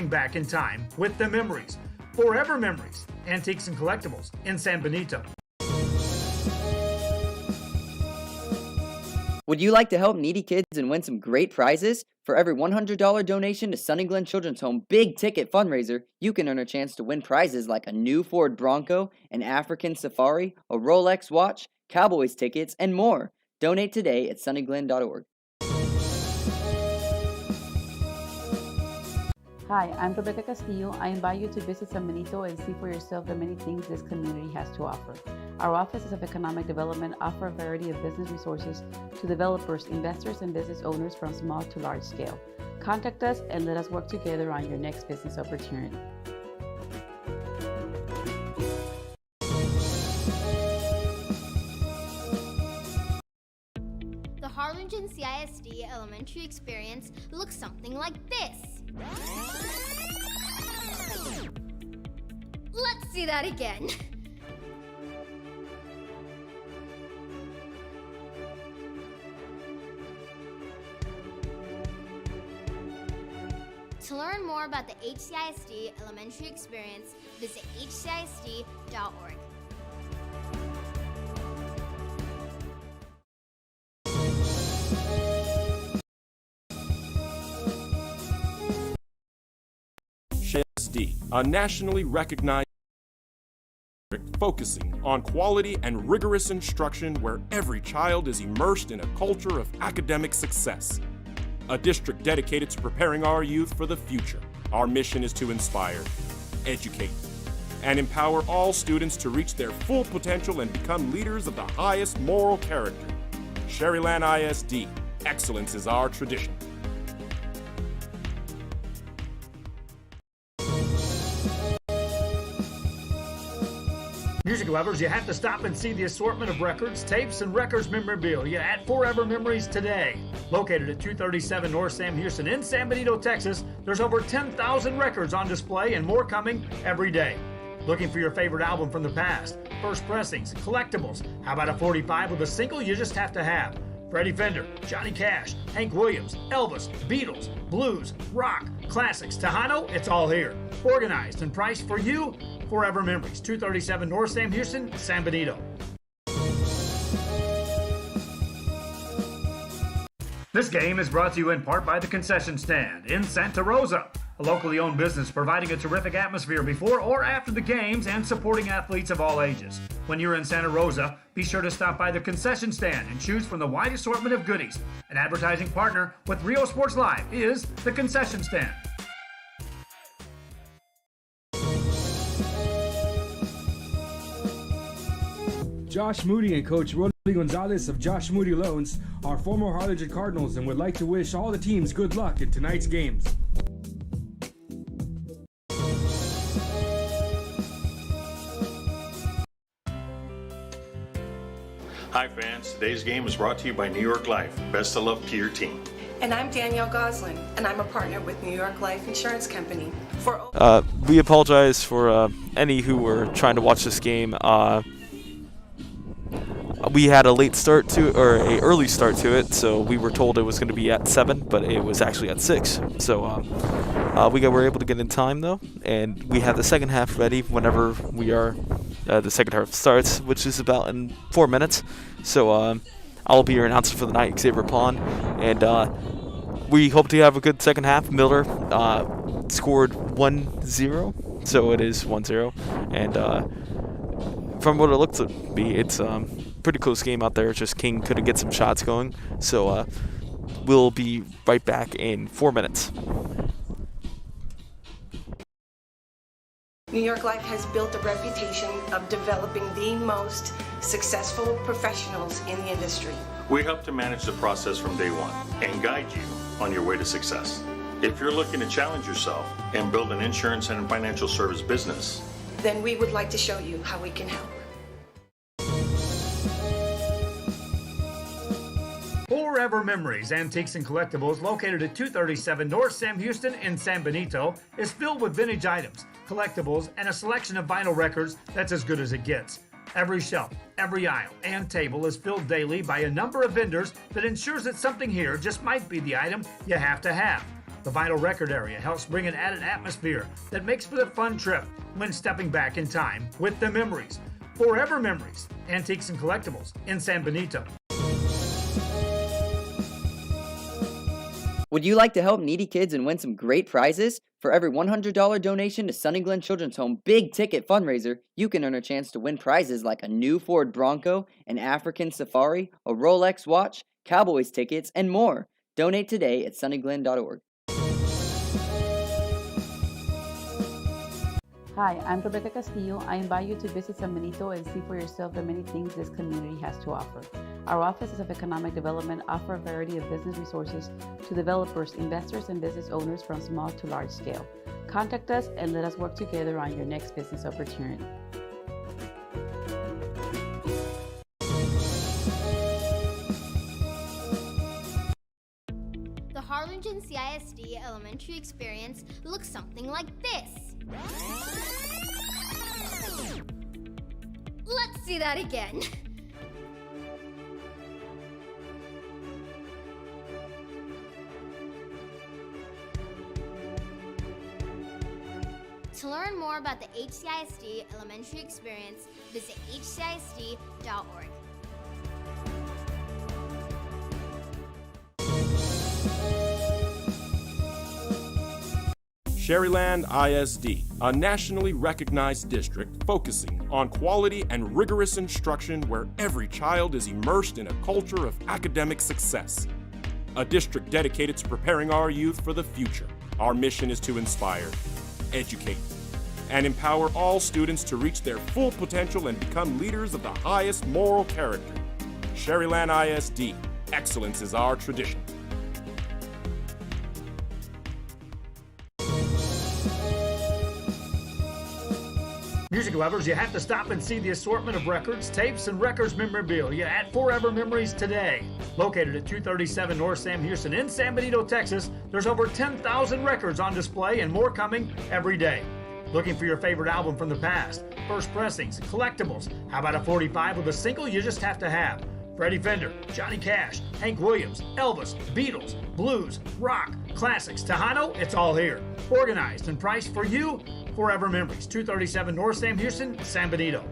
going back in time with the memories. Forever Memories, Antiques and Collectibles in San Benito. Would you like to help needy kids and win some great prizes? For every $100 donation to Sunny Glen Children's Home Big Ticket Fundraiser, you can earn a chance to win prizes like a new Ford Bronco, an African Safari, a Rolex watch, Cowboys tickets, and more. Donate today at sunnyglen.org. Hi, I'm Rebecca Castillo. I invite you to visit San Benito and see for yourself the many things this community has to offer. Our offices of economic development offer a variety of business resources to developers, investors, and business owners from small to large scale. Contact us and let us work together on your next business opportunity. The Harlingen CISD elementary experience looks something like this. Let's see that again. To learn more about the HCISD elementary experience, visit hcisd.org. HCISD, a nationally recognized district focusing on quality and rigorous instruction where every child is immersed in a culture of academic success. A district dedicated to preparing our youth for the future. Our mission is to inspire, educate, and empower all students to reach their full potential and become leaders of the highest moral character. Sherryland ISD, excellence is our tradition. Music lovers, you have to stop and see the assortment of records, tapes, and records memorabilia at Forever Memories today. Located at 237 North Sam Houston in San Benito, Texas, there's over 10,000 records on display and more coming every day. Looking for your favorite album from the past, first pressings, collectibles, how about a 45 with a single you just have to have? Freddie Fender, Johnny Cash, Hank Williams, Elvis, Beatles, blues, rock, classics, Tejano, it's all here. Organized and priced for you. Forever Memories, 237 North Sam Houston, San Benito. This game is brought to you in part by the Concession Stand in Santa Rosa, a locally owned business providing a terrific atmosphere before or after the games and supporting athletes of all ages. When you're in Santa Rosa, be sure to stop by the Concession Stand and choose from the wide assortment of goodies. An advertising partner with Rio Sports Live is the Concession Stand. Josh Moody and Coach Rolly Gonzalez of Josh Moody Loans are former Harlingen Cardinals and would like to wish all the teams good luck in tonight's games. Hi fans, today's game is brought to you by New York Life. Best of luck to your team. And I'm Danielle Goslin, and I'm a partner with New York Life Insurance Company. We apologize for any who were trying to watch this game. We had a late start to it, or a early start to it, so we were told it was going to be at 7, but it was actually at 6. So we were able to get in time though, and we have the second half ready whenever the second half starts, which is about in 4 minutes. So I'll be your announcer for the night, Xavier Pond, and we hope to have a good second half. Miller scored 1-0, so it is 1-0, and from what it looks to be, it's pretty close game out there. Just King couldn't get some shots going, so we'll be right back in 4 minutes. New York Life has built a reputation of developing the most successful professionals in the industry. We help to manage the process from day one and guide you on your way to success. If you're looking to challenge yourself and build an insurance and financial service business, then we would like to show you how we can help. Forever Memories, Antiques and Collectibles, located at 237 North Sam Houston in San Benito, is filled with vintage items, collectibles, and a selection of vinyl records that's as good as it gets. Every shelf, every aisle, and table is filled daily by a number of vendors that ensures that something here just might be the item you have to have. The vinyl record area helps bring an added atmosphere that makes for a fun trip when stepping back in time with the memories. Forever Memories, Antiques and Collectibles in San Benito. Would you like to help needy kids and win some great prizes? For every $100 donation to Sunny Glen Children's Home big ticket fundraiser, you can earn a chance to win prizes like a new Ford Bronco, an African Safari, a Rolex watch, Cowboys tickets, and more. Donate today at sunnyglen.org. Hi, I'm Rebecca Castillo. I invite you to visit San Benito and see for yourself the many things this community has to offer. Our offices of economic development offer a variety of business resources to developers, investors, and business owners from small to large scale. Contact us and let us work together on your next business opportunity. The Harlingen CISD elementary experience looks something like this. Let's see that again. To learn more about the HCISD elementary experience, visit hcisd.org. Sherryland ISD, a nationally recognized district focusing on quality and rigorous instruction where every child is immersed in a culture of academic success. A district dedicated to preparing our youth for the future. Our mission is to inspire, educate, and empower all students to reach their full potential and become leaders of the highest moral character. Sherryland ISD, excellence is our tradition. Music lovers, you have to stop and see the assortment of records, tapes, and records memorabilia at Forever Memories today. Located at 237 North Sam Houston in San Benito, Texas, there's over 10,000 records on display and more coming every day. Looking for your favorite album from the past, first pressings, collectibles. How about a 45 with a single you just have to have? Freddie Fender, Johnny Cash, Hank Williams, Elvis, Beatles, blues, rock, classics, Tejano, it's all here. Organized and priced for you. Forever Memories, 237 North Sam Houston, San Benito.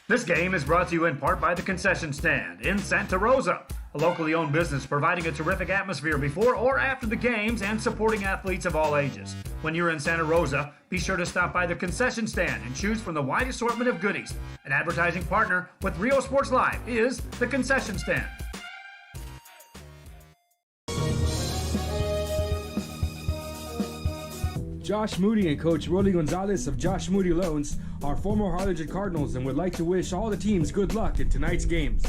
This game is brought to you in part by the Concession Stand in Santa Rosa, a locally owned business providing a terrific atmosphere before or after the games and supporting athletes of all ages. When you're in Santa Rosa, be sure to stop by the Concession Stand and choose from the wide assortment of goodies. An advertising partner with Rio Sports Live is the Concession Stand. Josh Moody and Coach Rolly Gonzalez of Josh Moody Loans are former Harlingen Cardinals and would like to wish all the teams good luck in tonight's games.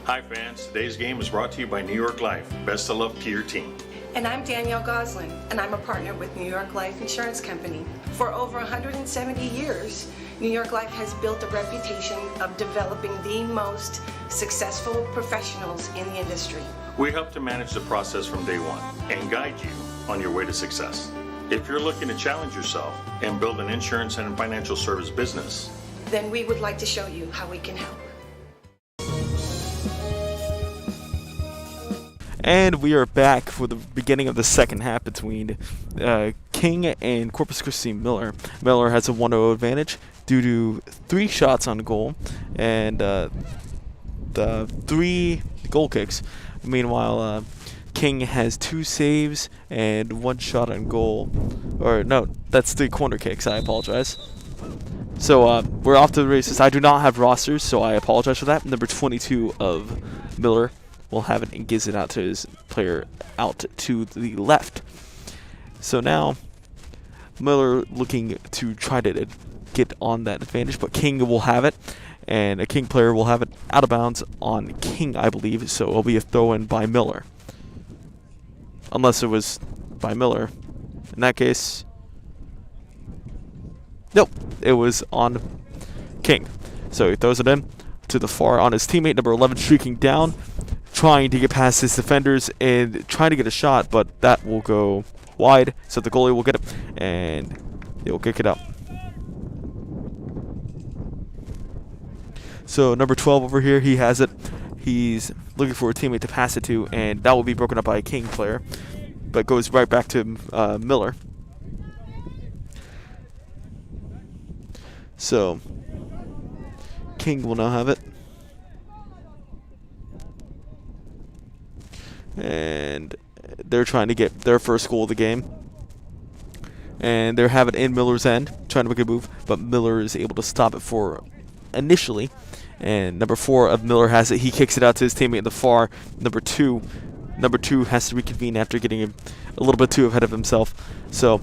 Hi fans, today's game is brought to you by New York Life. Best of luck to your team. And I'm Danielle Goslin, and I'm a partner with New York Life Insurance Company. For over 170 years, New York Life has built a reputation of developing the most successful professionals in the industry. We help to manage the process from day one and guide you on your way to success. If you're looking to challenge yourself and build an insurance and financial service business, then we would like to show you how we can help. And we are back for the beginning of the second half between King and Corpus Christi Miller. Miller has a 1-0 advantage due to 3 shots on goal and the 3 goal kicks. Meanwhile, King has 2 saves and 1 shot on goal. Or no, that's 3 corner kicks. I apologize. So we're off to the races. I do not have rosters, so I apologize for that. Number 22 of Miller will have it and gives it out to his player out to the left. So now Miller looking to try to get on that advantage, but King will have it, and a King player will have it out of bounds on King, I believe, so it'll be a throw-in by Miller. Unless it was by Miller. In that case, nope, it was on King. So he throws it in to the far on his teammate, number 11, streaking down, trying to get past his defenders and trying to get a shot, but that will go wide, so the goalie will get it, and He'll kick it out. So number 12 over here, he has it. He's looking for a teammate to pass it to, and that will be broken up by a King player, but goes right back to Miller. So King will now have it. And they're trying to get their first goal of the game. And they're having it in Miller's end, trying to make a move, but Miller is able to stop it for initially. And number 4 of Miller has it. He kicks it out to his teammate in the far. Number two has to reconvene after getting a little bit too ahead of himself. So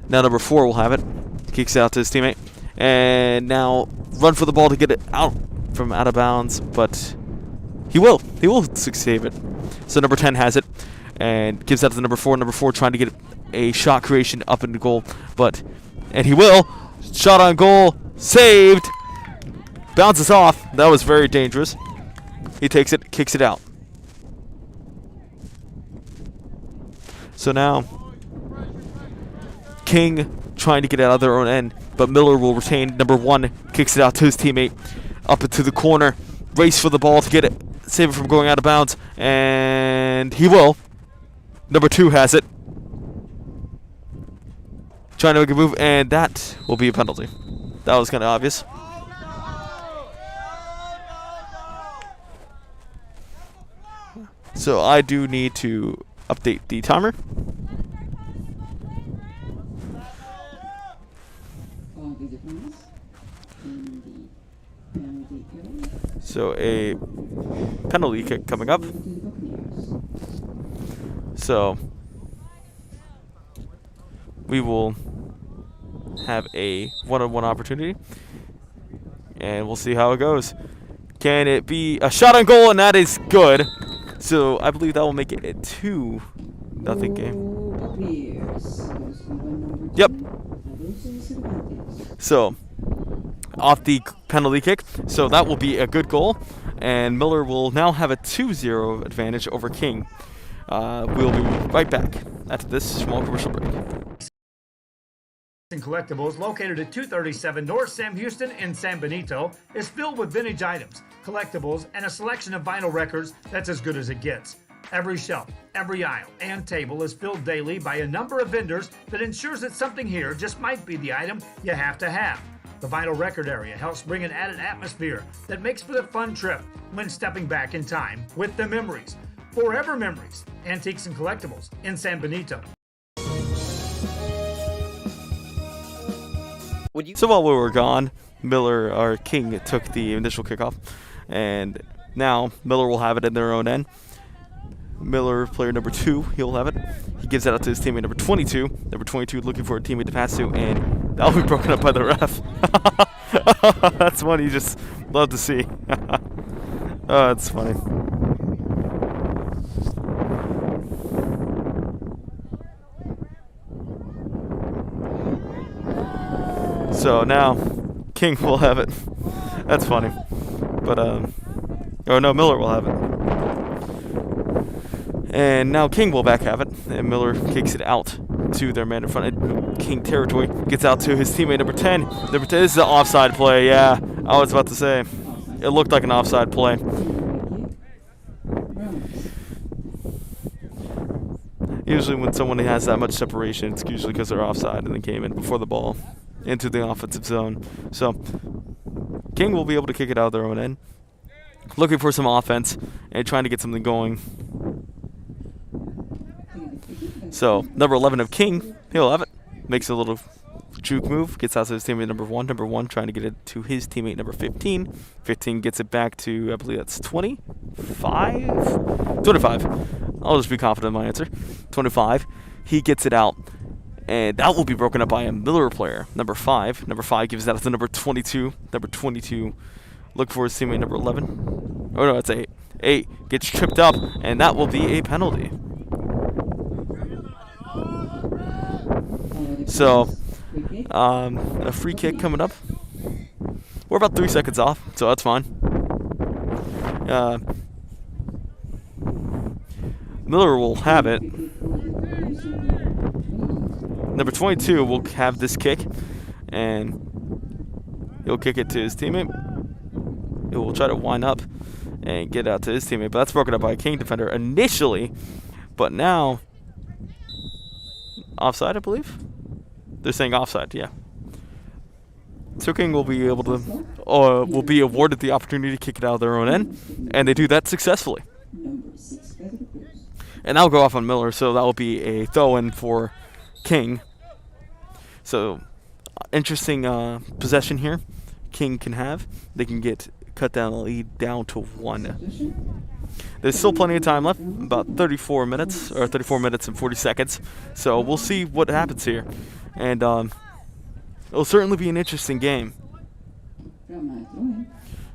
now number 4 will have it. Kicks it out to his teammate. And now run for the ball to get it out of bounds, but he will save it. So number 10 has it and gives that to number 4. Number 4 trying to get a shot creation up in the goal, and he will. Shot on goal, saved. Bounces off. That was very dangerous. He takes it, kicks it out. So now King trying to get it out of their own end, but Miller will retain. Number 1 kicks it out to his teammate up into the corner. Race for the ball to get it, save it from going out of bounds, and he will. Number 2 has it. Trying to make a move, and that will be a penalty. That was kind of obvious. So I do need to update the timer. So a penalty kick coming up. So we will have a one-on-one opportunity, and we'll see how it goes. Can it be a shot on goal? And that is good. So I believe that will make it a 2-0 game. Yep. So off the penalty kick. So that will be a good goal, and Miller will now have a 2-0 advantage over King. We'll be right back after this small commercial break. Collectibles, located at 237 North Sam Houston in San Benito, is filled with vintage items, collectibles, and a selection of vinyl records that's as good as it gets. Every shelf, every aisle, and table is filled daily by a number of vendors that ensures that something here just might be the item you have to have. The vinyl record area helps bring an added atmosphere that makes for the fun trip when stepping back in time with the memories. Forever Memories, Antiques and Collectibles in San Benito. So while we were gone, King took the initial kickoff, and now Miller will have it in their own end. Miller, player number 2, he'll have it. He gives that out to his teammate number 22. Number 22 looking for a teammate to pass to, and that will be broken up by the ref. That's one you just love to see. Oh, that's funny. So now King will have it. That's funny. But oh no, Miller will have it. And now King will back have it, and Miller kicks it out to their man in front of King territory. Gets out to his teammate number 10. Number 10. This is an offside play. Yeah, I was about to say it looked like an offside play. Usually when someone has that much separation, it's usually because they're offside and they came in before the ball into the offensive zone. So King will be able to kick it out of their own end, looking for some offense and trying to get something going. So number 11 of King, he'll have it. Makes a little juke move, gets out to his teammate number 1. Number 1 trying to get it to his teammate number 15. 15 gets it back to, I believe that's 25? 25. I'll just be confident in my answer. 25. He gets it out, and that will be broken up by a Miller player, number 5. Number 5 gives that to number 22. Number 22 look for his teammate number 11. Oh no, it's 8. 8 gets tripped up, and that will be a penalty. So a free kick coming up. We're about 3 seconds off, so that's fine. Miller will have it. Number 22 will have this kick, and he'll kick it to his teammate. He will try to wind up and get out to his teammate, but that's broken up by a King defender initially. But now, offside, I believe. They're saying offside, yeah. So King will be able to, will be awarded the opportunity to kick it out of their own end, and they do that successfully. And that'll go off on Miller, so that will be a throw-in for King. So, interesting possession here. King can have. They can cut down the lead down to 1. There's still plenty of time left, about 34 minutes and 40 seconds. So we'll see what happens here, and it'll certainly be an interesting game.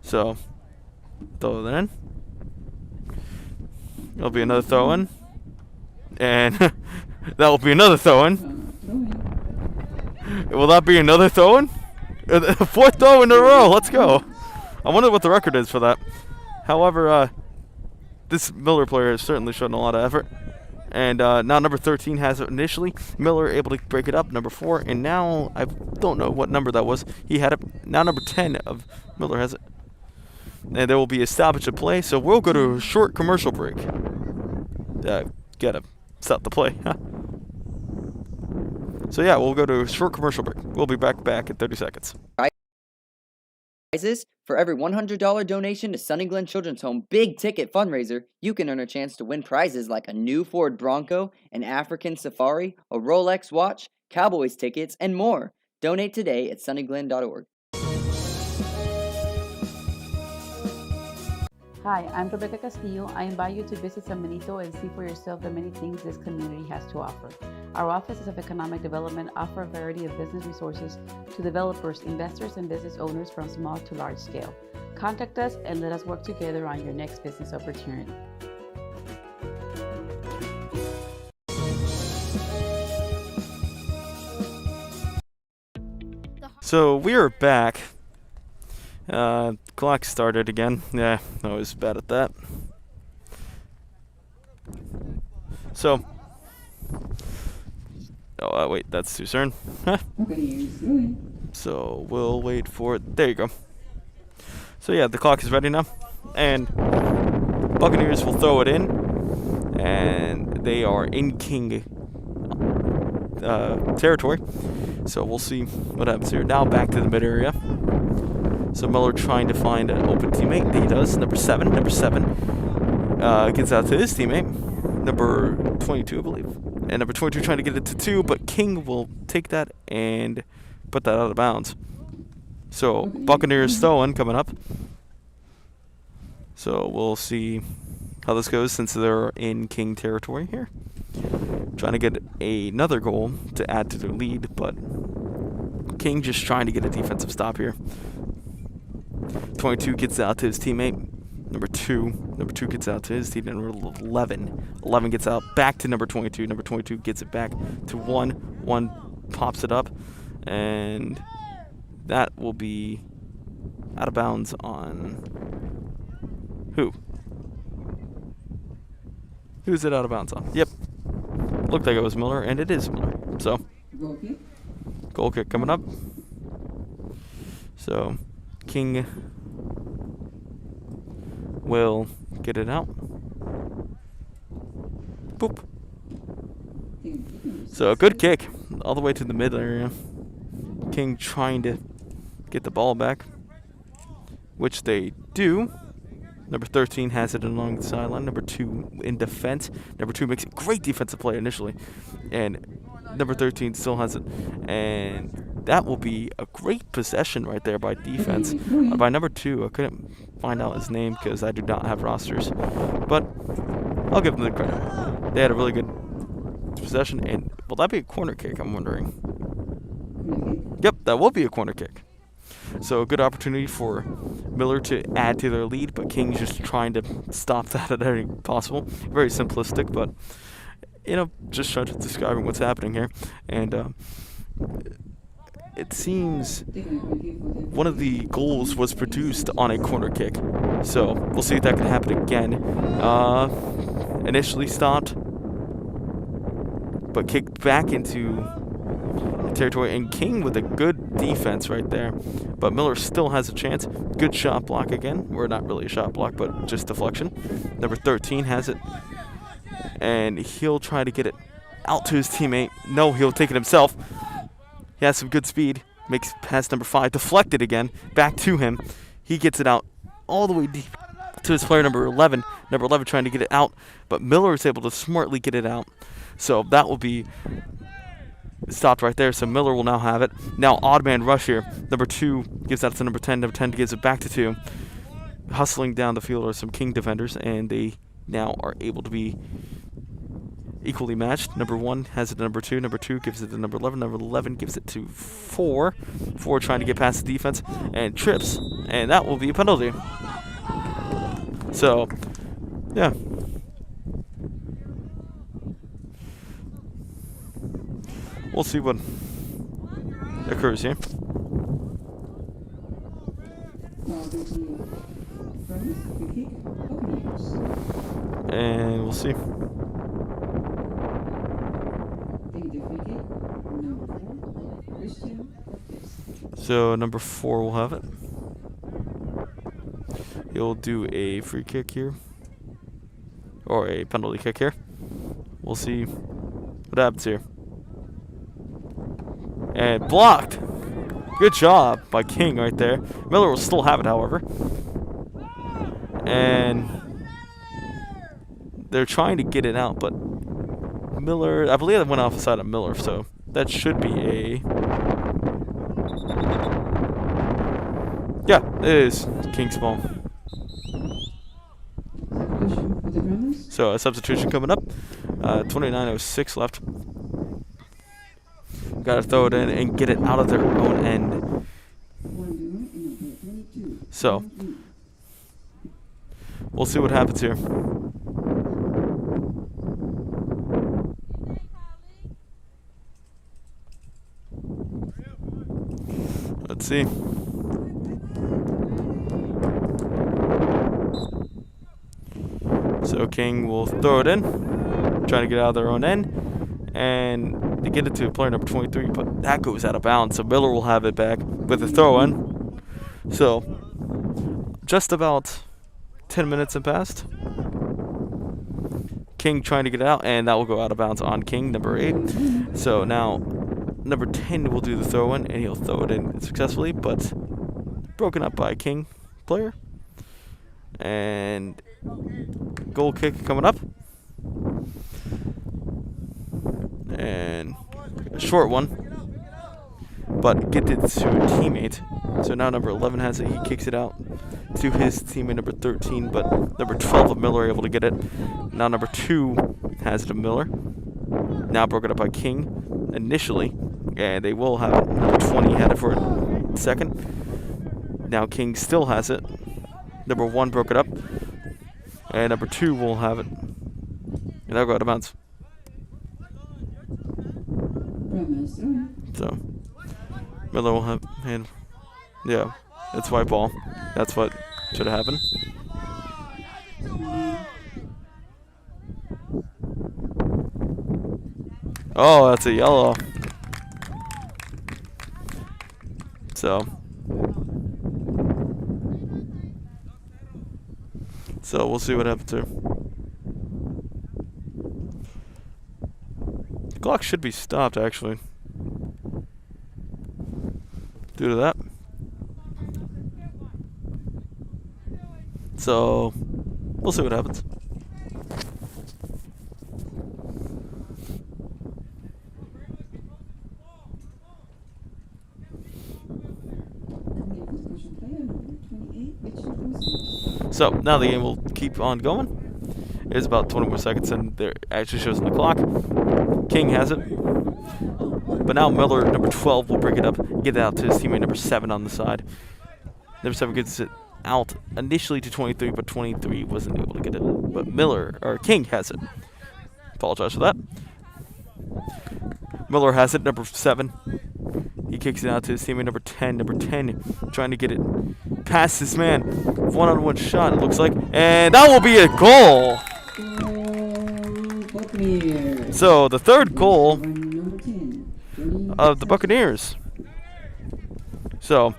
So throw it in. There'll be another throw-in, and that will be another throw-in. Will that be another throw-in? Fourth throw in a row. Let's go. I wonder what the record is for that. However, this Miller player has certainly shown a lot of effort. And now number 13 has it initially. Miller able to break it up. Number 4. And now, I don't know what number that was. He had it. Now number 10 of Miller has it. And there will be a stoppage of play. So we'll go to a short commercial break. Gotta stop the play. So yeah, we'll go to a short commercial break. We'll be back in 30 seconds. Prizes for every $100 donation to Sunny Glen Children's Home big ticket fundraiser, you can earn a chance to win prizes like a new Ford Bronco, an African Safari, a Rolex watch, Cowboys tickets, and more. Donate today at sunnyglen.org. Hi, I'm Rebecca Castillo. I invite you to visit San Benito and see for yourself the many things this community has to offer. Our offices of economic development offer a variety of business resources to developers, investors, and business owners from small to large scale. Contact us and let us work together on your next business opportunity. So we are back. Clock started again. Yeah, I was bad at that. So, wait, that's too soon. So we'll wait for it. There you go. So yeah, the clock is ready now, and Buccaneers will throw it in, and they are in King territory. So we'll see what happens here. Now back to the mid area. So Miller trying to find an open teammate. He does. Number 7 gets out to his teammate. Number 22, I believe. And number 22 trying to get it to 2, but King will take that and put that out of bounds. So Buccaneers throw-in coming up. So we'll see how this goes since they're in King territory here. Trying to get another goal to add to their lead, but King just trying to get a defensive stop here. 22 gets out to his teammate. Number 2 gets out to his teammate. Number 11 gets out back to number 22. Number 22 gets it back to 1. 1 pops it up, and that will be out of bounds on who? Who's it out of bounds on? Yep. Looked like it was Miller, and it is Miller. So, goal kick coming up. So, King will get it out. Boop. So a good kick all the way to the mid area. King trying to get the ball back, which they do. Number 13 has it along the sideline. Number 2 in defense. Number 2 makes a great defensive play initially, and number 13 still has it, and that will be a great possession right there by defense. By number 2, I couldn't find out his name because I do not have rosters, but I'll give them the credit. They had a really good possession, and will that be a corner kick, I'm wondering? Yep, that will be a corner kick. So a good opportunity for Miller to add to their lead, but King's just trying to stop that at any possible. Very simplistic, but just trying to describe what's happening here. And it seems one of the goals was produced on a corner kick. So we'll see if that can happen again. Initially stopped, but kicked back into territory, and King with a good defense right there. But Miller still has a chance. Good shot block again. Or not really a shot block, but just deflection. Number 13 has it. And he'll try to get it out to his teammate. No, he'll take it himself. He has some good speed. Makes pass number 5. Deflected again. Back to him. He gets it out all the way deep to his player number 11. Number 11 trying to get it out. But Miller is able to smartly get it out. So that will be stopped right there. So Miller will now have it. Now odd man rush here. Number 2 gives that to number 10. Number 10 gives it back to 2. Hustling down the field are some King defenders. And they now are able to be equally matched. Number 1 has it to number 2. Number 2 gives it to number 11. Number 11 gives it to 4. 4 trying to get past the defense and trips. And that will be a penalty. So, yeah. We'll see what occurs here. And we'll see. So number 4 will have it. He'll do a free kick here. Or a penalty kick here. We'll see what happens here. And blocked. Good job by King right there. Miller will still have it, however. And they're trying to get it out, but Miller, I believe it went off the side of Miller, so that should be a... Yeah, it is King's ball. So a substitution coming up. 29:06 left. Got to throw it in and get it out of their own end. So we'll see what happens here. Let's see. So King will throw it in, trying to get out of their own end, and they get it to player number 23, but that goes out of bounds. So Miller will have it back with a throw in. So just about 10 minutes have passed. King trying to get it out, and that will go out of bounds on King, number 8. So now number 10 will do the throw in, and he'll throw it in successfully, but broken up by King player. And goal kick coming up. And a short one, but get it to a teammate. So now number 11 has it. He kicks it out to his teammate number 13, but number 12 of Miller able to get it. Now number 2 has it to Miller. Now broken up by King initially, and they will have it. Number 20 had it for a second. Now King still has it. Number 1 broke it up, and number 2 will have it. And that'll go out of bounds. So Miller will have hand. Yeah, it's white ball. That's what should have happened. Oh, that's a yellow. So we'll see what happens here. The clock should be stopped, actually, due to that. So we'll see what happens. So now the game will keep on going. It's about 20 more seconds, and there actually shows on the clock. King has it, but now Miller, number 12, will bring it up, get it out to his teammate number 7 on the side. Number 7 gets it out initially to 23, but 23 wasn't able to get it. But King has it. Apologize for that. Miller has it, number 7. He kicks it out to his teammate number 10. Number 10 trying to get it past this man. One-on-one shot, it looks like. And that will be a goal. So the third goal of the Buccaneers. So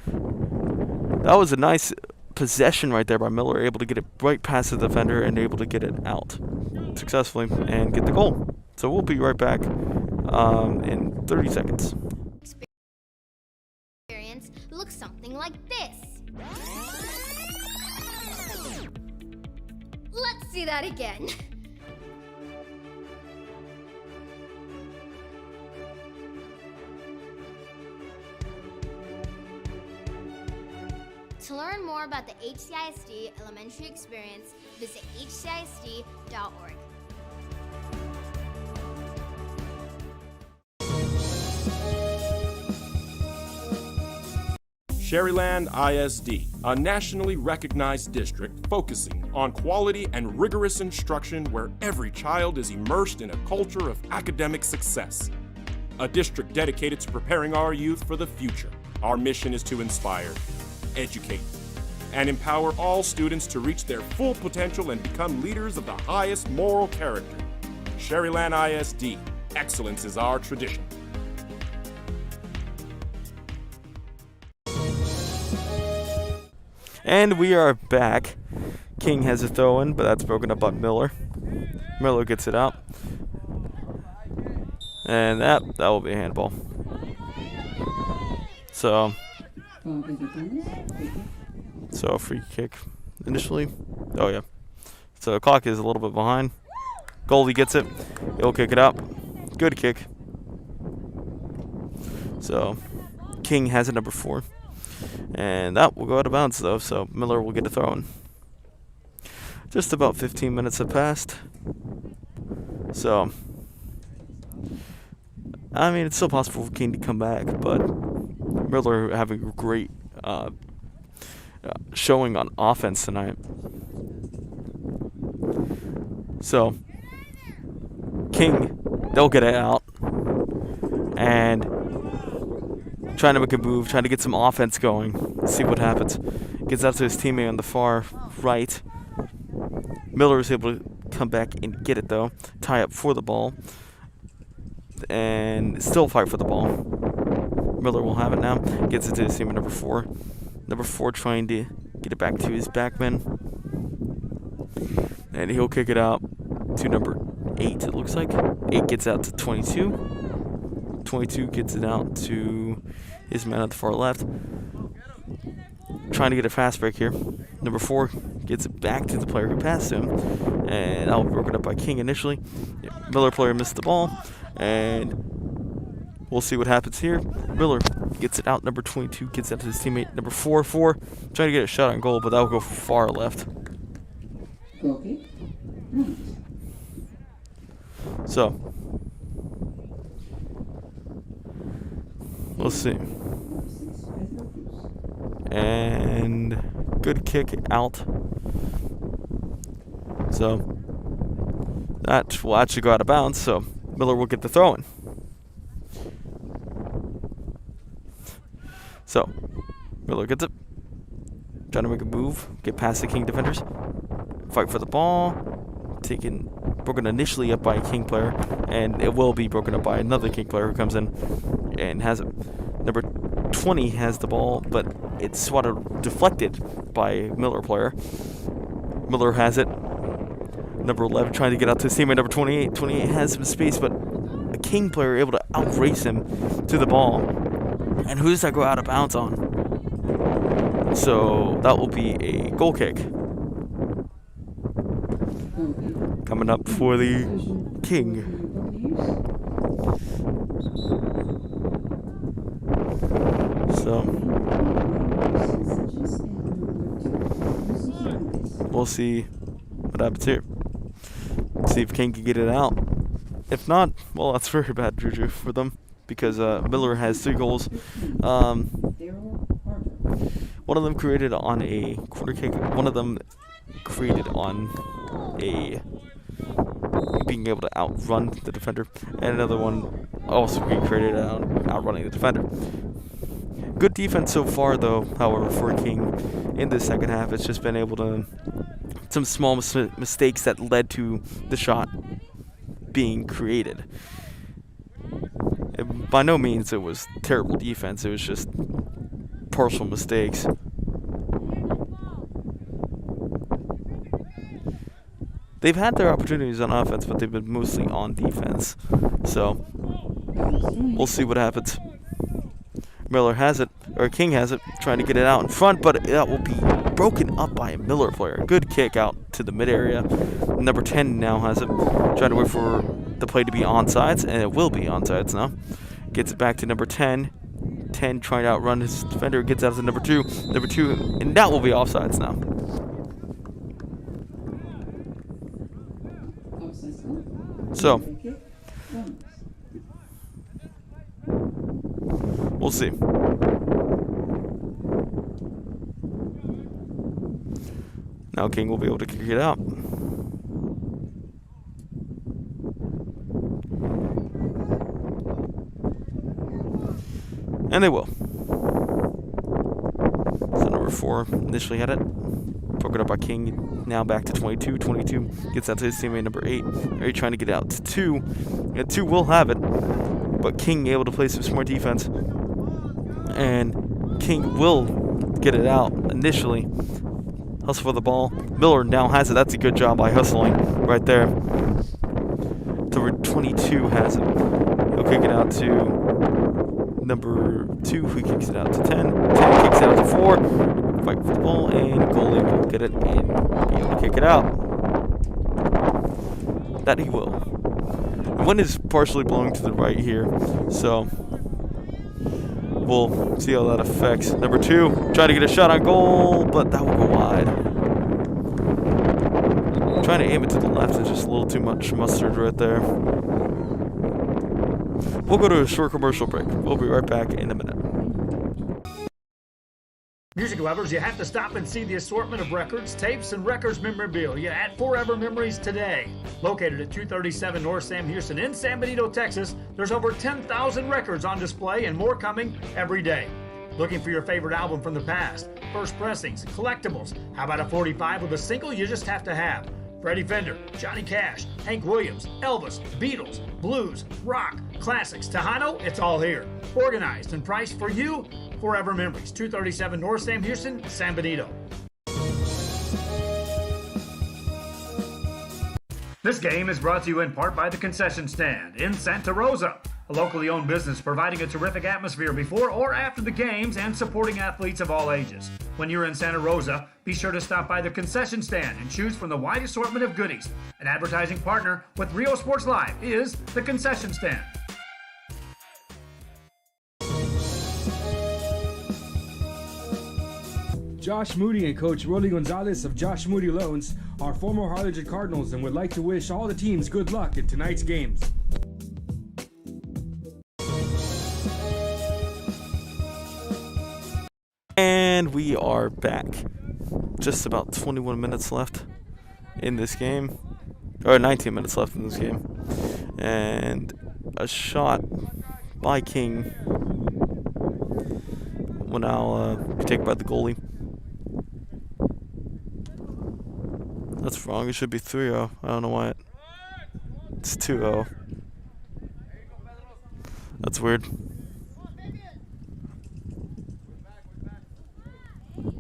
that was a nice possession right there by Miller, able to get it right past the defender and able to get it out successfully and get the goal. So we'll be right back in 30 seconds. Experience looks something like this. Let's see that again. To learn more about the HCISD elementary experience, visit hcisd.org. Sherryland ISD, a nationally recognized district focusing on quality and rigorous instruction where every child is immersed in a culture of academic success. A district dedicated to preparing our youth for the future. Our mission is to inspire, educate, and empower all students to reach their full potential and become leaders of the highest moral character. Sherryland ISD, excellence is our tradition. And we are back. King has a throw in, but that's broken up by Miller. Miller gets it out. And that will be a handball. So a free kick initially. Oh yeah. So the clock is a little bit behind. Goalie gets it. He'll kick it out. Good kick. So King has it, number 4. And that will go out of bounds though, so Miller will get a throw in. Just about 15 minutes have passed. So I mean, it's still possible for King to come back, but Miller having a great showing on offense tonight. So King, they'll get it out and trying to make a move, trying to get some offense going. See what happens. Gets out to his teammate on the far right. Miller is able to come back and get it though. Tie up for the ball. And still fight for the ball. Miller will have it now. Gets it to his teammate number 4. Number 4 trying to get it back to his backman. And he'll kick it out to number 8, it looks like. 8 gets out to 22. 22 gets it out to his man at the far left. Trying to get a fast break here. Number 4 gets it back to the player who passed him. And that will be broken up by King initially. Miller player missed the ball. And we'll see what happens here. Miller gets it out. Number 22 gets out to his teammate. Number 4, trying to get a shot on goal, but that will go far left. So let's see. And good kick out. So that will actually go out of bounds. So Miller will get the throw in. So Miller gets it. Trying to make a move. Get past the King defenders. Fight for the ball. Broken initially up by a King player. And it will be broken up by another King player who comes in and has it. Number 20 has the ball, but it's sort of deflected by a Miller player. Miller has it. Number 11 trying to get out to his teammate. Number 28. 28 has some space, but a King player able to outrace him to the ball. And who does that go out of bounds on? So that will be a goal kick. Coming up for the King. So we'll see what happens here. See if King can get it out. If not, well, that's very bad juju for them because Miller has 3 goals. One of them created on a corner kick. One of them created on a being able to outrun the defender, and another one also being created on outrunning the defender. Good defense so far, though. However, for King in the second half, it's just been able to some small mistakes that led to the shot being created. By no means it was terrible defense. It was just partial mistakes. They've had their opportunities on offense, but they've been mostly on defense. So we'll see what happens. Miller has it, or King has it, trying to get it out in front, but that will be broken up by a Miller player. Good kick out to the mid area. Number 10 now has it, trying to wait for the play to be onside, and it will be onside now. Gets it back to number 10. 10 trying to outrun his defender, gets out to number 2. Number 2, and that will be offsides now. So, we'll see. Now King will be able to kick it out. And they will. So number 4 initially had it. Broken up by King. Now back to 22. 22 gets out to his teammate number 8. Are you trying to get out to 2? And 2 will have it. But King able to play some smart defense. And King will get it out initially. Hustle for the ball. Miller now has it. That's a good job by hustling right there. The 22 has it. He'll kick it out to number 2, who kicks it out to 10. 10 kicks it out to 4. Fight for the ball, and goalie will get it and be able to kick it out. That he will. The wind is partially blowing to the right here, so we'll see how that affects. Number 2, trying to get a shot on goal, but that will go wide. Trying to aim it to the left is just a little too much mustard right there. We'll go to a short commercial break. We'll be right back in a minute. Music lovers, you have to stop and see the assortment of records, tapes, and records memorabilia at Forever Memories today. Located at 237 North Sam Houston in San Benito, Texas, there's over 10,000 records on display and more coming every day. Looking for your favorite album from the past, first pressings, collectibles? How about a 45 with a single you just have to have? Freddie Fender, Johnny Cash, Hank Williams, Elvis, Beatles, blues, rock, classics, Tejano, it's all here. Organized and priced for you. Forever Memories, 237 North Sam Houston, San Benito. This game is brought to you in part by the Concession Stand in Santa Rosa, a locally owned business providing a terrific atmosphere before or after the games and supporting athletes of all ages. When you're in Santa Rosa, be sure to stop by the Concession Stand and choose from the wide assortment of goodies. An advertising partner with Rio Sports Live is the Concession Stand. Josh Moody and Coach Rolly Gonzalez of Josh Moody Loans are former Harlingen Cardinals and would like to wish all the teams good luck in tonight's games. And we are back. Just about 21 minutes left in this game. Or 19 minutes left in this game. And a shot by King will now be taken by the goalie. That's wrong. It should be 3-0. I don't know why it's 2-0. That's weird.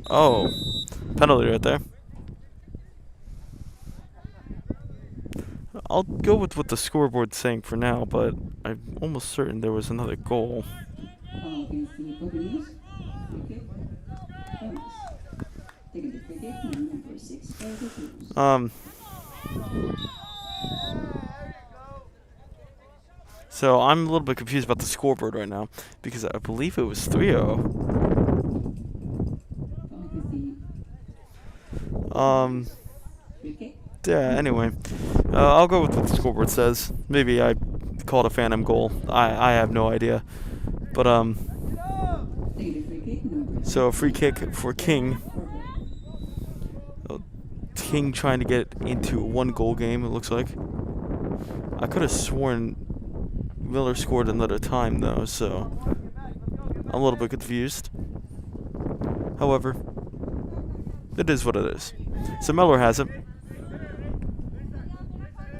Oh, penalty right there. I'll go with what the scoreboard's saying for now, but I'm almost certain there was another goal. So I'm a little bit confused about the scoreboard right now because I believe it was 3-0. Yeah, anyway. I'll go with what the scoreboard says. Maybe I called a phantom goal. I have no idea. But, so a free kick for King. King trying to get into a 1-goal game, it looks like. I could have sworn Miller scored another time, though, so I'm a little bit confused. However, it is what it is. So Miller has it.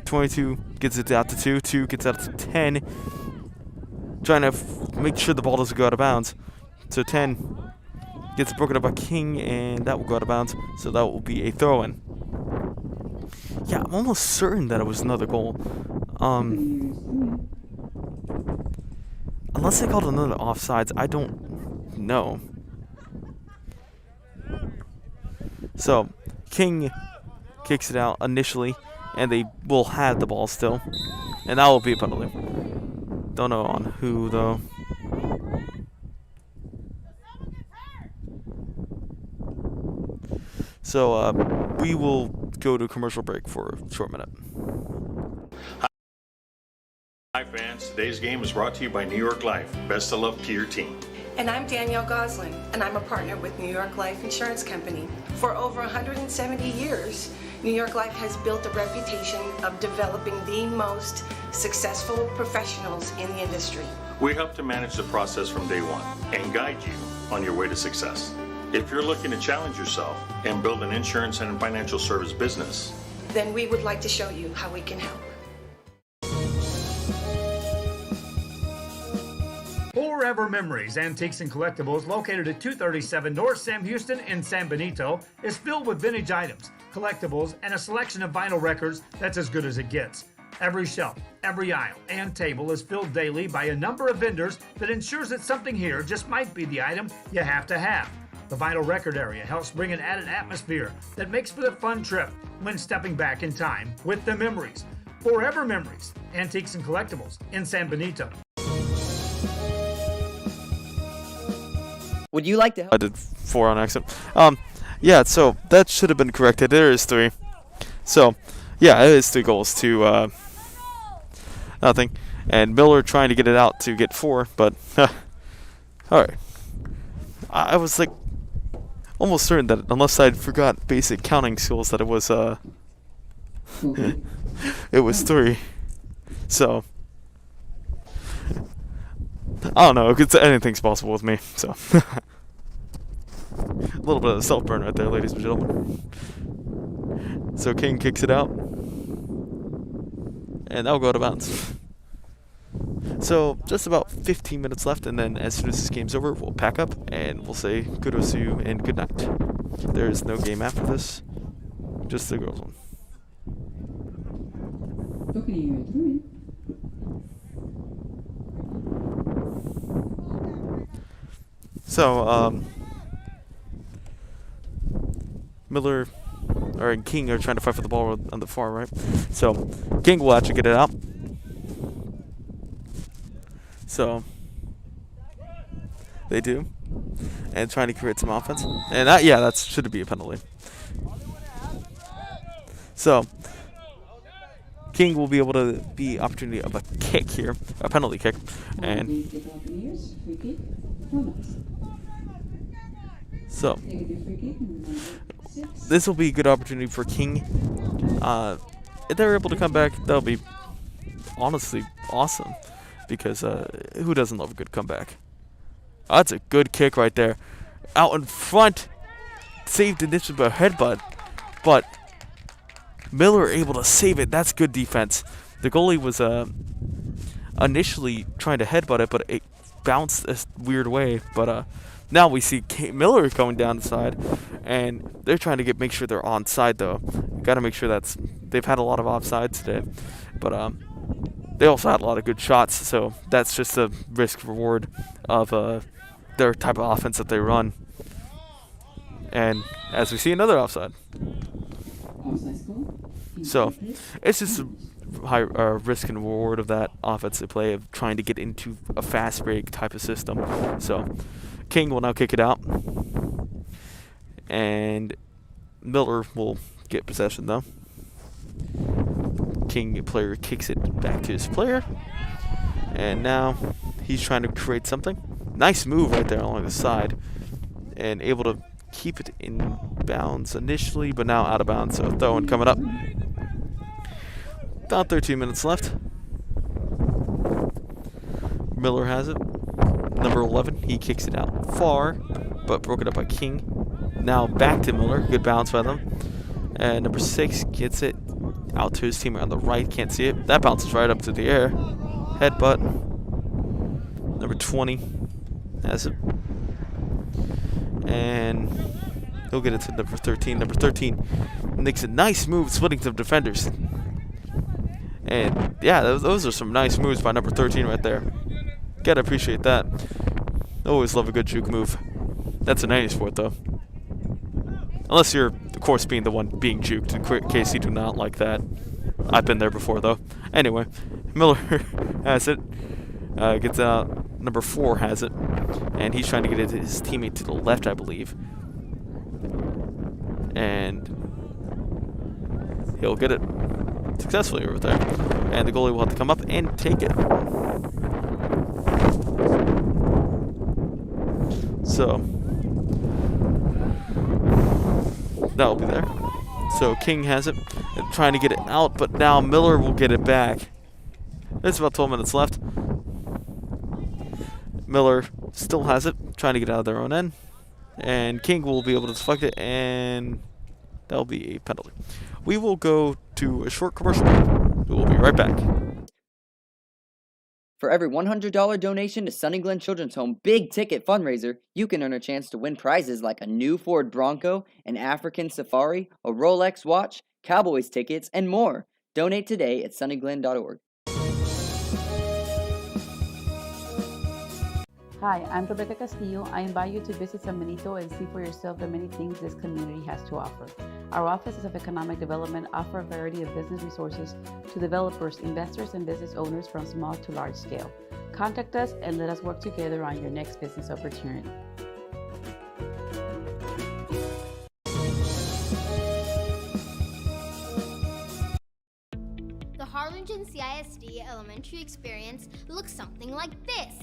22 gets it out to 2. 2 gets out to 10. trying to make sure the ball doesn't go out of bounds. So 10 gets broken up by King, and that will go out of bounds. So that will be a throw-in. Yeah, I'm almost certain that it was another goal. Unless they called another offsides, I don't know. So King kicks it out initially, and they will have the ball still, and that will be a penalty. Don't know on who though. So we will go to commercial break for a short minute. Hi fans, today's game is brought to you by New York Life. Best of luck to your team. And I'm Danielle Gosling, and I'm a partner with New York Life Insurance Company. For over 170 years, New York Life has built a reputation of developing the most successful professionals in the industry. We help to manage the process from day one and guide you on your way to success. If you're looking to challenge yourself and build an insurance and financial service business, then we would like to show you how we can help. Forever Memories, Antiques and Collectibles, located at 237 North Sam Houston in San Benito, is filled with vintage items, collectibles, and a selection of vinyl records that's as good as it gets. Every shelf, every aisle, and table is filled daily by a number of vendors that ensures that something here just might be the item you have to have. The vinyl record area helps bring an added atmosphere that makes for the fun trip when stepping back in time with the memories. Forever Memories, Antiques and Collectibles in San Benito. Would you like to help? I did 4 on accident. Yeah, so that should have been corrected. There is 3. So, yeah, it is 3 goals to nothing. And Miller trying to get it out to get 4, but alright. I was like almost certain that unless I'd forgot basic counting skills that it was it was 3. So I don't know, anything's possible with me, so a little bit of self-burn right there, ladies and gentlemen. So King kicks it out, and that'll go out of bounds. So just about 15 minutes left, and then as soon as this game's over, we'll pack up and we'll say kudos to you and good night. There is no game after this, just the girls one. So Miller and King are trying to fight for the ball on the far right. So King will actually get it out. So they do, and trying to create some offense, and that should be a penalty. So King will be able to be opportunity of a kick here, a penalty kick, and so this will be a good opportunity for King. If they're able to come back, that'll be honestly awesome. Because who doesn't love a good comeback? Oh, that's a good kick right there. Out in front. Saved initially by a headbutt. But Miller able to save it. That's good defense. The goalie was initially trying to headbutt it, but it bounced a weird way. But now we see Miller going down the side. And they're trying to make sure they're onside, though. Got to make sure they've had a lot of offsides today. But they also had a lot of good shots, so that's just a risk-reward of their type of offense that they run. And as we see, another offside. So it's just a high risk and reward of that offensive play of trying to get into a fast break type of system. So King will now kick it out, and Miller will get possession though. King player kicks it back to his player, and now he's trying to create something. Nice move right there along the side, and able to keep it in bounds initially, but now out of bounds. So throw-in coming up. About 13 minutes left. Miller has it. Number 11, he kicks it out far, but broken up by King. Now back to Miller. Good bounce by them. And number 6 gets it out to his teammate on the right. Can't see it. That bounces right up to the air. Headbutt. Number 20 has it. And he'll get it to number 13. Number 13 makes a nice move, splitting some defenders. And yeah, those are some nice moves by number 13 right there. Gotta appreciate that. Always love a good juke move. That's in any sport, though. Unless you're, of course, being the one being juked, in case you do not like that. I've been there before, though. Anyway, Miller has it. Gets out. Number 4 has it. And he's trying to get his teammate to the left, I believe. And he'll get it successfully over there. And the goalie will have to come up and take it. So that'll be there. So King has it, trying to get it out, but now Miller will get it back. There's about 12 minutes left. Miller still has it, trying to get out of their own end. And King will be able to deflect it, and that'll be a penalty. We will go to a short commercial break. We will be right back. For every $100 donation to Sunny Glen Children's Home Big Ticket Fundraiser, you can earn a chance to win prizes like a new Ford Bronco, an African Safari, a Rolex watch, Cowboys tickets, and more. Donate today at sunnyglen.org. Hi, I'm Rebecca Castillo. I invite you to visit San Benito and see for yourself the many things this community has to offer. Our offices of economic development offer a variety of business resources to developers, investors, and business owners from small to large scale. Contact us and let us work together on your next business opportunity. The Harlingen CISD elementary experience looks something like this.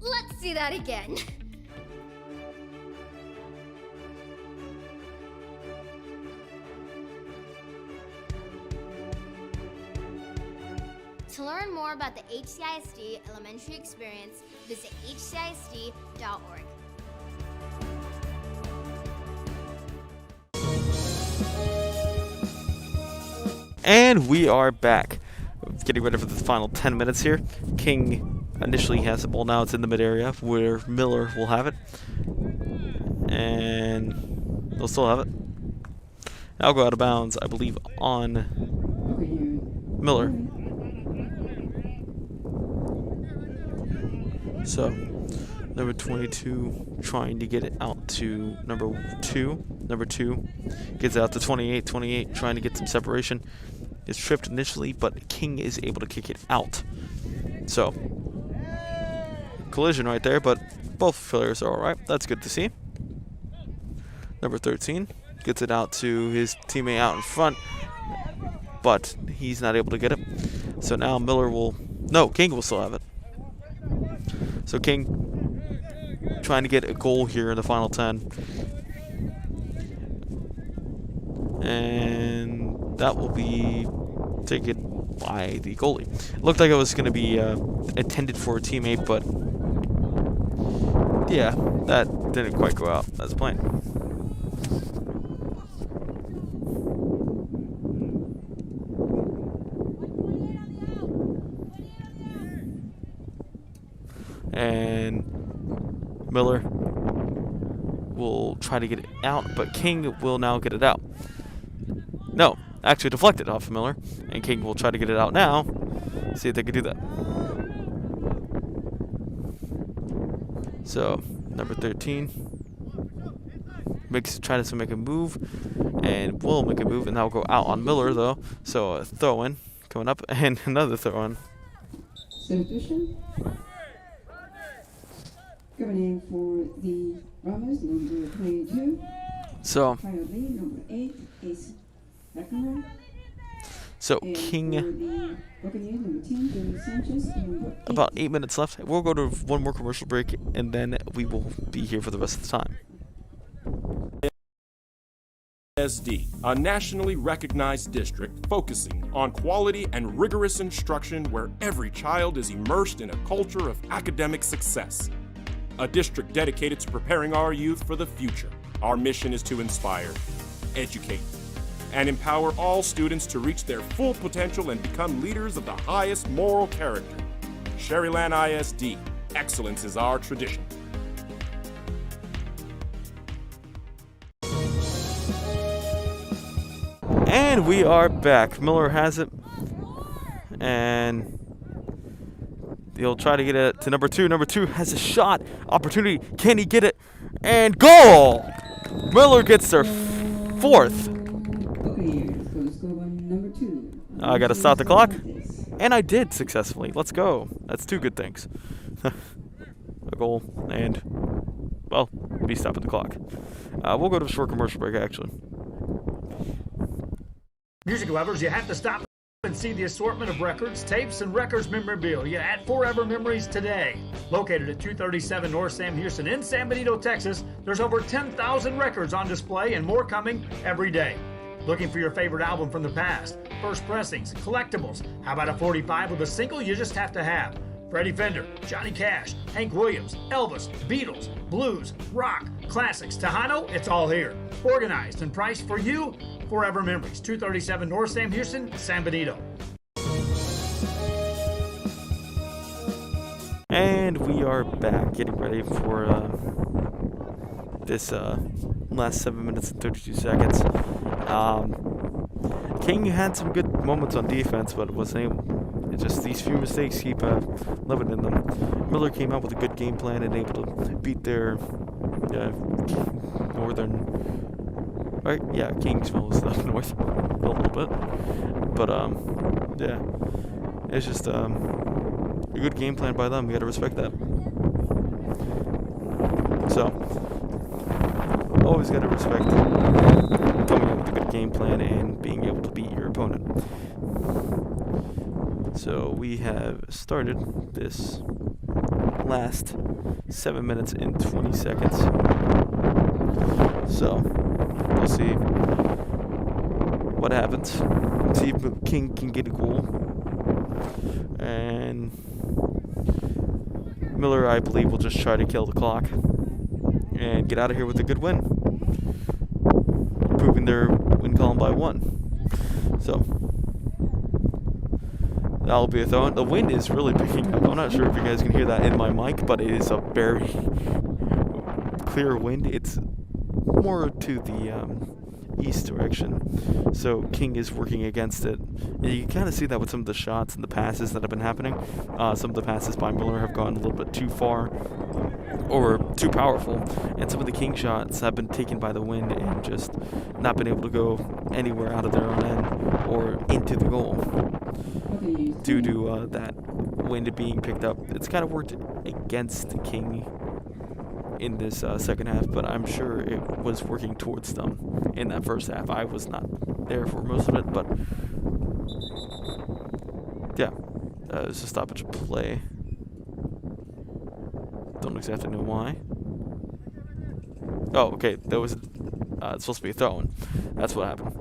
Let's see that again. To learn more about the HCISD elementary experience, visit hcisd.org. And we are back. Getting ready for the final 10 minutes here. King initially has the ball. Now it's in the mid area where Miller will have it. And they'll still have it. Now go out of bounds, I believe, on Miller. So, number 22 trying to get it out to number 2. Number 2 gets it out to 28. 28 trying to get some separation. It's tripped initially, but King is able to kick it out. So, collision right there, but both players are alright. That's good to see. Number 13 gets it out to his teammate out in front, but he's not able to get it. So now Miller will... No, King will still have it. So King trying to get a goal here in the final 10. And that will be taken by the goalie. It looked like it was going to be intended for a teammate, but yeah, that didn't quite go out as planned. And Miller will try to get it out, but King will now get it out. No, actually deflected off of Miller, and King will try to get it out now. See if they can do that. So, number 13 try to make a move, and will make a move, and that will go out on Miller though. So a throw-in coming up, and another throw-in. Substitution. Coming in for the Ramos, number 22. So, Number 8 is Beckham. So King, about 8 minutes left. We'll go to one more commercial break, and then we will be here for the rest of the time. SD, a nationally recognized district focusing on quality and rigorous instruction where every child is immersed in a culture of academic success. A district dedicated to preparing our youth for the future. Our mission is to inspire, educate, and empower all students to reach their full potential and become leaders of the highest moral character. Sherryland ISD, excellence is our tradition. And we are back. Miller has it. And he'll try to get it to number 2. Number 2 has a shot. Opportunity. Can he get it? And goal! Miller gets their 4th. Buccaneers for the scoreboard number 2. I gotta stop the clock. And I did successfully. Let's go. That's 2 good things. A goal and, well, me stopping the clock. We'll go to a short commercial break, actually. Music lovers, you have to stop and see the assortment of records, tapes, and records memorabilia at Forever Memories today. Located at 237 North Sam Houston in San Benito, Texas, there's over 10,000 records on display and more coming every day. Looking for your favorite album from the past, first pressings, collectibles? How about a 45 with a single you just have to have? Freddie Fender, Johnny Cash, Hank Williams, Elvis, Beatles, blues, rock, classics, Tejano, it's all here. Organized and priced for you. Forever Memories, 237 North Sam Houston, San Benito. And we are back, getting ready for this last 7 minutes and 32 seconds. King had some good moments on defense, but wasn't able. It's just these few mistakes keep living in them. Miller came out with a good game plan and able to beat their northern. Right? Yeah, Kingsville is up north a little bit, but yeah, it's just a good game plan by them. You got to respect that. So always got to respect coming up with a good game plan and being able to beat your opponent. So we have started this last 7 minutes and 20 seconds. So we'll see what happens. See if King can get a goal. And Miller, I believe, will just try to kill the clock and get out of here with a good win, improving their win column by 1. So that'll be a throw. The wind is really picking up. I'm not sure if you guys can hear that in my mic, but it is a very clear wind. It's more to the east direction, so King is working against it. And you can kind of see that with some of the shots and the passes that have been happening. Some of the passes by Miller have gone a little bit too far or too powerful, and some of the King shots have been taken by the wind and just not been able to go anywhere out of their own end or into the goal due to that wind being picked up. It's kind of worked against the King in this second half, but I'm sure it was working towards them in that first half. I was not there for most of it, but yeah, it's a stoppage of play. Don't exactly know why. Oh, okay, that was it's supposed to be a throw-in. That's what happened.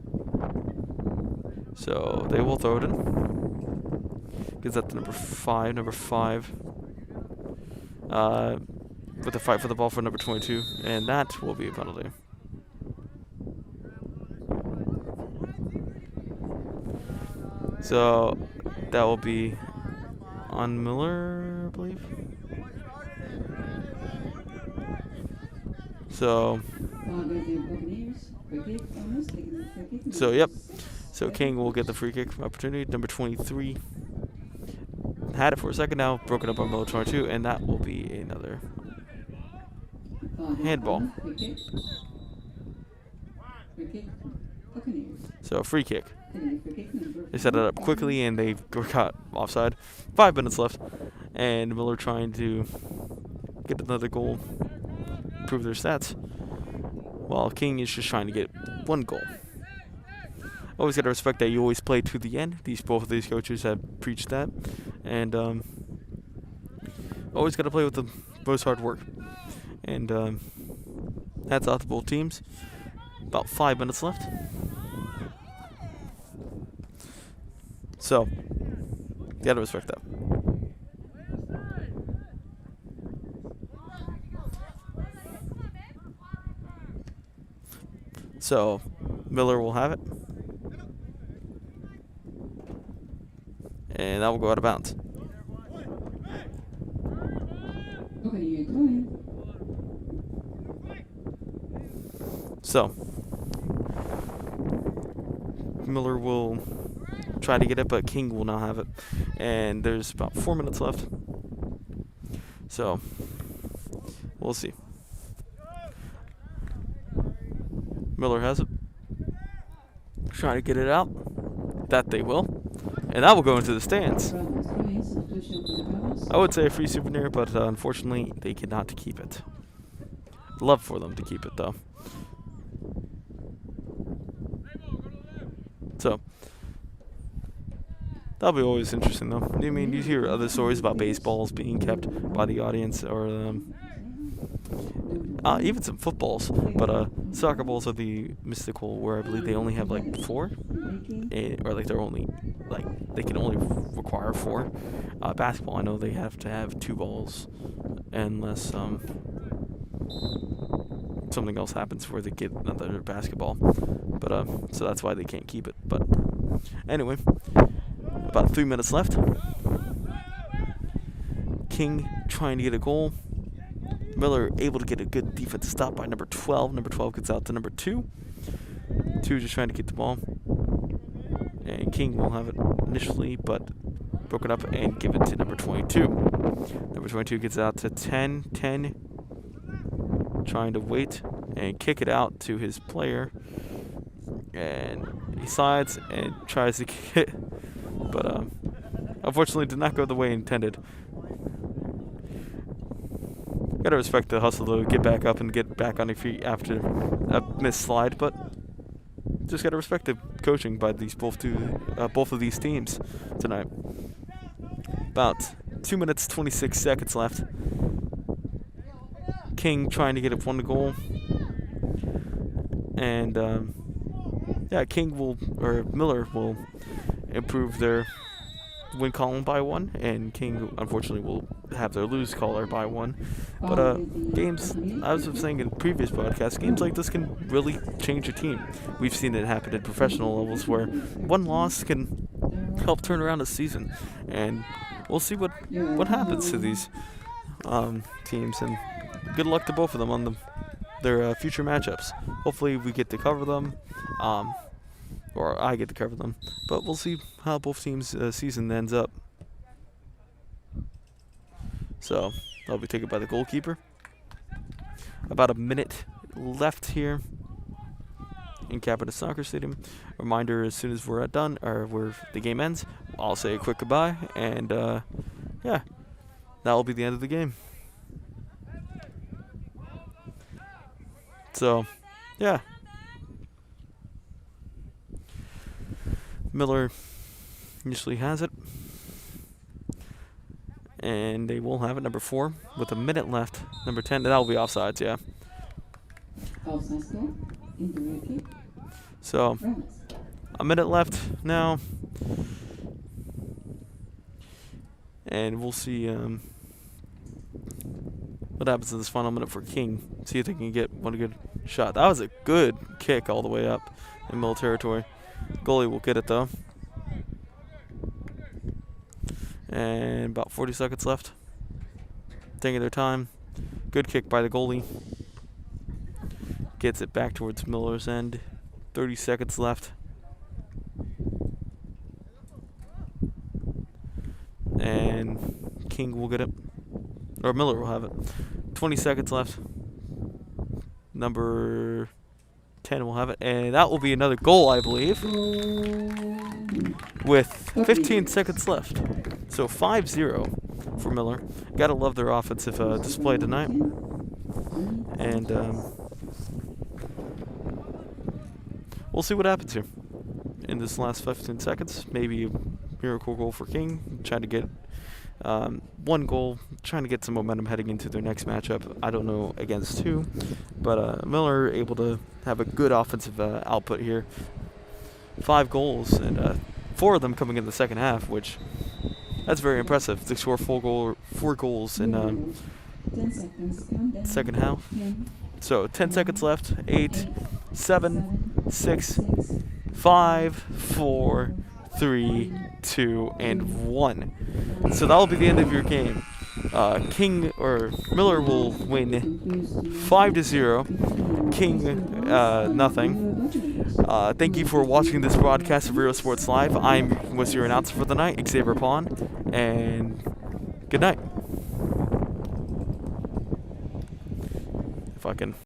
So they will throw it in. Gives that to number 5. Number 5. With a fight for the ball for number 22, and that will be a penalty. So that will be on Miller, I believe. So yep. So King will get the free kick opportunity. Number 23 had it for a second now, broken up on Miller 22, and that will be another handball. So free kick. They set it up quickly and they got offside. 5 minutes left, and Miller trying to get another goal, improve their stats, while King is just trying to get 1 goal. Always got to respect that you always play to the end. Both of these coaches have preached that, and always got to play with the most hard work. And hats off to both teams. About 5 minutes left. So, you gotta respect that. So, Miller will have it. and that will go out of bounds. Okay, you're going. So, Miller will try to get it, but King will not have it. And there's about 4 minutes left. So, we'll see. Miller has it. Trying to get it out. That they will. And that will go into the stands. I would say a free souvenir, but unfortunately, they cannot keep it. Love for them to keep it, though. So, that'll be always interesting, though. I mean, you hear other stories about baseballs being kept by the audience, or even some footballs. But soccer balls are the mystical, where I believe they only have like 4, or like they're only they can only require 4. Basketball, I know they have to have 2 balls, unless something else happens where they get another basketball. But so that's why they can't keep it. But anyway, about 3 minutes left. King trying to get a goal. Miller able to get a good defensive stop by number 12. Number 12 gets out to number 2. 2 just trying to get the ball. And King will have it initially, but broken up and give it to number 22. Number 22 gets out to 10. 10 trying to wait and kick it out to his player. And he slides and tries to kick it, but unfortunately did not go the way intended. Gotta respect the hustle to get back up and get back on your feet after a missed slide, but just gotta respect the coaching by these both of these teams tonight. About 2 minutes 26 seconds left. King trying to get it 1 goal, and Miller will improve their win column by 1, and King unfortunately will have their lose color by 1. But games, I was saying in previous podcasts, games like this can really change a team. We've seen it happen at professional levels where 1 loss can help turn around a season, and we'll see what happens to these teams. And good luck to both of them on their future matchups. Hopefully we get to cover them. Or I get to cover them. But we'll see how both teams' season ends up. So, that'll be taken by the goalkeeper. About a minute left here in Capita Soccer Stadium. Reminder, as soon as we're done, or where the game ends, I'll say a quick goodbye. And, yeah, that'll be the end of the game. So, yeah. Miller initially has it, and they will have it. Number 4 with a minute left. Number 10, that will be offsides, yeah. So, a minute left now, and we'll see what happens in this final minute for King. See if they can get 1 good shot. That was a good kick all the way up in Mill territory. Goalie will get it though. And about 40 seconds left. Taking their time. Good kick by the goalie. Gets it back towards Miller's end. 30 seconds left. And King will get it. Or Miller will have it. 20 seconds left. Number 10 will have it. And that will be another goal, I believe. With 15 seconds left. So 5-0 for Miller. Gotta love their offensive display tonight. And we'll see what happens here in this last 15 seconds. Maybe a miracle goal for King. Trying to get 1 goal. Trying to get some momentum heading into their next matchup. I don't know against who. But Miller able to have a good offensive output here. 5 goals, and 4 of them coming in the second half, which that's very impressive. They score 4 goals in second half. So 10 seconds left. 8, 7, 6, 5, 4, 3, 2, and 1. So that'll be the end of your game. King or Miller will win 5-0. King, nothing. Thank you for watching this broadcast of Real Sports Live. I was your announcer for the night, Xavier Pond, and good night. Fucking.